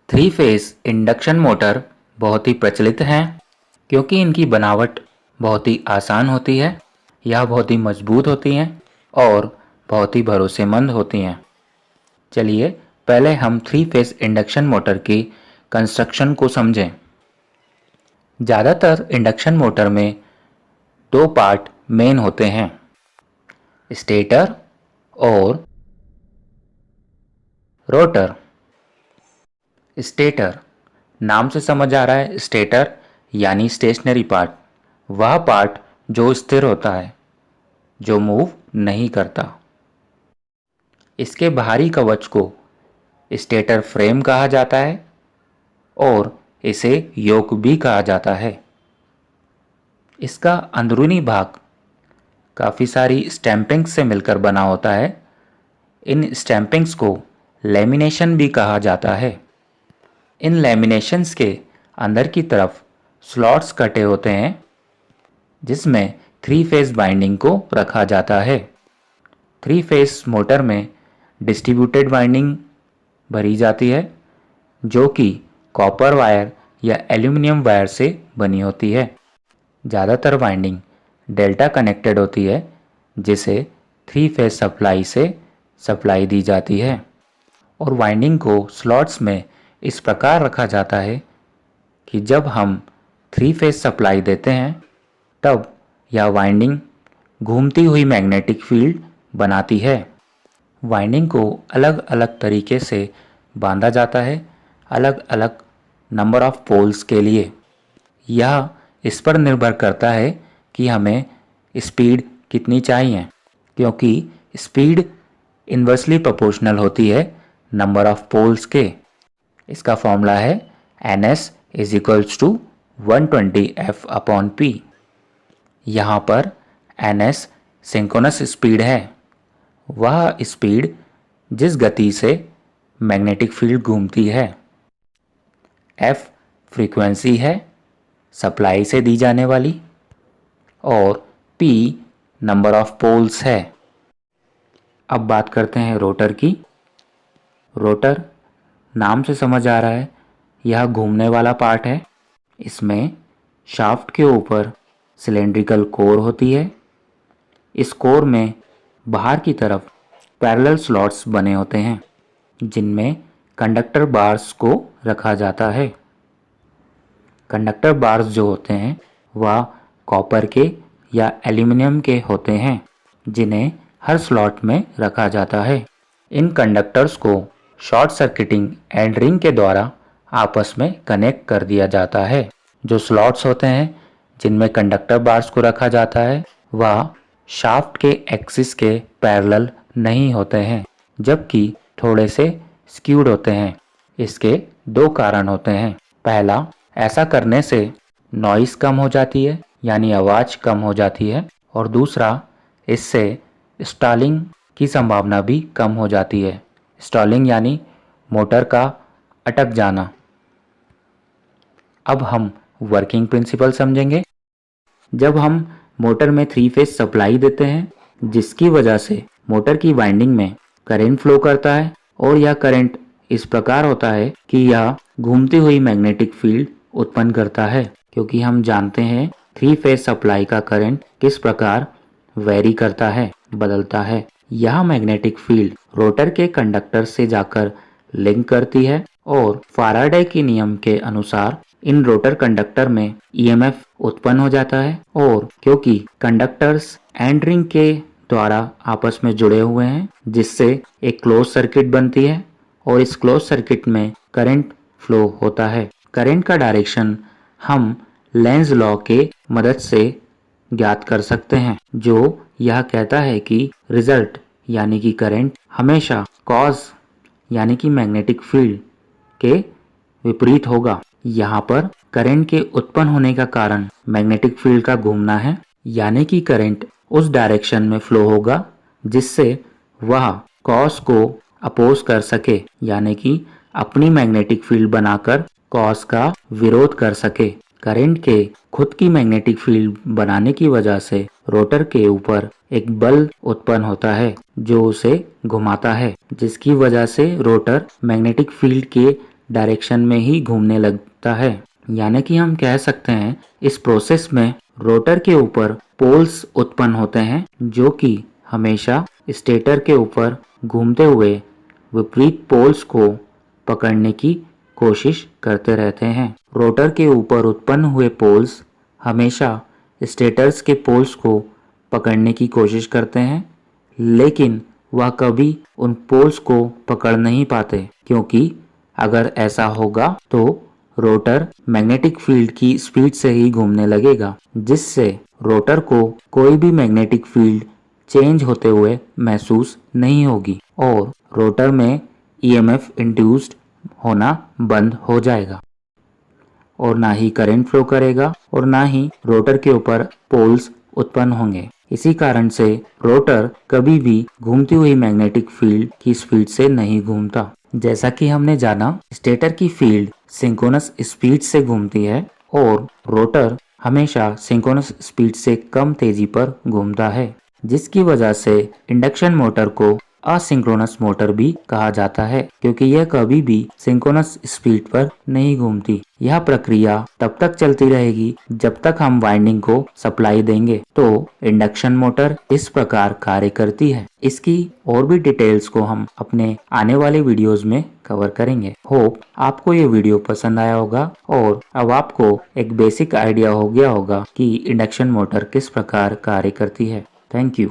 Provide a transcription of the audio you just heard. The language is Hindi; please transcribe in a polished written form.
थ्री फेस इंडक्शन मोटर बहुत ही प्रचलित हैं क्योंकि इनकी बनावट बहुत ही आसान होती है, यह बहुत ही मजबूत होती हैं और बहुत ही भरोसेमंद होती हैं। चलिए पहले हम थ्री फेस इंडक्शन मोटर की कंस्ट्रक्शन को समझें। ज़्यादातर इंडक्शन मोटर में दो पार्ट मेन होते हैं, स्टेटर और रोटर। स्टेटर नाम से समझ आ रहा है, स्टेटर यानी स्टेशनरी पार्ट, वह पार्ट जो स्थिर होता है, जो मूव नहीं करता। इसके बाहरी कवच को स्टेटर फ्रेम कहा जाता है और इसे योक भी कहा जाता है। इसका अंदरूनी भाग काफ़ी सारी स्टैंपिंग्स से मिलकर बना होता है। इन स्टैंपिंग्स को लैमिनेशन भी कहा जाता है। इन लैमिनेशंस के अंदर की तरफ स्लॉट्स कटे होते हैं जिसमें थ्री फेस बाइंडिंग को रखा जाता है। थ्री फेस मोटर में डिस्ट्रीब्यूटेड वाइंडिंग भरी जाती है जो कि कॉपर वायर या एल्यूमिनियम वायर से बनी होती है। ज़्यादातर वाइंडिंग डेल्टा कनेक्टेड होती है जिसे थ्री फेस सप्लाई से सप्लाई दी जाती है और वाइंडिंग को स्लॉट्स में इस प्रकार रखा जाता है कि जब हम थ्री फेस सप्लाई देते हैं तब यह वाइंडिंग घूमती हुई मैग्नेटिक फील्ड बनाती है। वाइंडिंग को अलग अलग तरीके से बांधा जाता है, अलग अलग नंबर ऑफ पोल्स के लिए। यह इस पर निर्भर करता है कि हमें स्पीड कितनी चाहिए, क्योंकि स्पीड इन्वर्सली प्रोपोर्शनल होती है नंबर ऑफ पोल्स के। इसका फॉर्मूला है NS is equals to 120F/P। यहाँ पर NS सिंक्रोनस स्पीड है, वह स्पीड जिस गति से मैग्नेटिक फील्ड घूमती है। F फ्रीक्वेंसी है सप्लाई से दी जाने वाली और P नंबर ऑफ पोल्स है। अब बात करते हैं रोटर की। रोटर नाम से समझ आ रहा है, यह घूमने वाला पार्ट है। इसमें शाफ्ट के ऊपर सिलेंड्रिकल कोर होती है। इस कोर में बाहर की तरफ पैरेलल स्लॉट्स बने होते हैं जिनमें कंडक्टर बार्स को रखा जाता है। कंडक्टर बार्स जो होते हैं वह कॉपर के या एल्यूमिनियम के होते हैं जिन्हें हर स्लॉट में रखा जाता है। इन कंडक्टर्स को शॉर्ट सर्किटिंग एंड रिंग के द्वारा आपस में कनेक्ट कर दिया जाता है। जो स्लॉट्स होते हैं जिनमें कंडक्टर बार्स को रखा जाता है वह शाफ्ट के एक्सिस के पैरेलल नहीं होते हैं, जबकि थोड़े से स्क्यूड होते हैं। इसके दो कारण होते हैं। पहला, ऐसा करने से नॉइस कम हो जाती है यानी आवाज़ कम हो जाती है, और दूसरा, इससे स्टॉलिंग की संभावना भी कम हो जाती है। स्टॉलिंग यानी मोटर का अटक जाना। अब हम वर्किंग प्रिंसिपल समझेंगे। जब हम मोटर में थ्री फेस सप्लाई देते हैं जिसकी वजह से मोटर की वाइंडिंग में करंट फ्लो करता है और यह करंट इस प्रकार होता है कि यह घूमती हुई मैग्नेटिक फील्ड उत्पन्न करता है, क्योंकि हम जानते हैं थ्री फेस सप्लाई का करंट किस प्रकार वेरी करता है, बदलता है। यह मैग्नेटिक फील्ड रोटर के कंडक्टर से जाकर लिंक करती है और फाराडे के नियम के अनुसार इन रोटर कंडक्टर में ईएमएफ उत्पन्न हो जाता है, और क्योंकि कंडक्टर्स एंड रिंग के द्वारा आपस में जुड़े हुए हैं जिससे एक क्लोज सर्किट बनती है और इस क्लोज सर्किट में करंट फ्लो होता है। करंट का डायरेक्शन हम लेंज लॉ के मदद से ज्ञात कर सकते हैं, जो यह कहता है कि रिजल्ट यानी कि करंट हमेशा कॉज यानी कि मैग्नेटिक फील्ड के विपरीत होगा। यहाँ पर करंट के उत्पन्न होने का कारण मैग्नेटिक फील्ड का घूमना है, यानी कि करंट उस डायरेक्शन में फ्लो होगा जिससे वह कॉस को अपोज कर सके, यानी कि अपनी मैग्नेटिक फील्ड बनाकर कॉस का विरोध कर सके। करंट के खुद की मैग्नेटिक फील्ड बनाने की वजह से रोटर के ऊपर एक बल उत्पन्न होता है जो उसे घुमाता है, जिसकी वजह से रोटर मैग्नेटिक फील्ड के डायरेक्शन में ही घूमने लगता है। यानी कि हम कह सकते हैं इस प्रोसेस में रोटर के ऊपर पोल्स उत्पन्न होते हैं जो कि हमेशा स्टेटर के ऊपर घूमते हुए विपरीत पोल्स को पकड़ने की कोशिश करते रहते हैं। रोटर के ऊपर उत्पन्न हुए पोल्स हमेशा स्टेटर्स के पोल्स को पकड़ने की कोशिश करते हैं, लेकिन वह कभी उन पोल्स को पकड़ नहीं पाते, क्योंकि अगर ऐसा होगा तो रोटर मैग्नेटिक फील्ड की स्पीड से ही घूमने लगेगा, जिससे रोटर को कोई भी मैग्नेटिक फील्ड चेंज होते हुए महसूस नहीं होगी और रोटर में ईएमएफ इंड्यूस्ड होना बंद हो जाएगा और ना ही करंट फ्लो करेगा और ना ही रोटर के ऊपर पोल्स उत्पन्न होंगे। इसी कारण से रोटर कभी भी घूमती हुई मैग्नेटिक फील्ड की स्पीड से नहीं घूमता। जैसा कि हमने जाना, स्टेटर की फील्ड सिंक्रोनस स्पीड से घूमती है और रोटर हमेशा सिंक्रोनस स्पीड से कम तेजी पर घूमता है, जिसकी वजह से इंडक्शन मोटर को असिंक्रोनस मोटर भी कहा जाता है, क्योंकि यह कभी भी सिंक्रोनस स्पीड पर नहीं घूमती। यह प्रक्रिया तब तक चलती रहेगी जब तक हम वाइंडिंग को सप्लाई देंगे। तो इंडक्शन मोटर इस प्रकार कार्य करती है। इसकी और भी डिटेल्स को हम अपने आने वाले वीडियोस में कवर करेंगे। होप आपको ये वीडियो पसंद आया होगा और अब आपको एक बेसिक आइडिया हो गया होगा कि इंडक्शन मोटर किस प्रकार कार्य करती है। Thank you.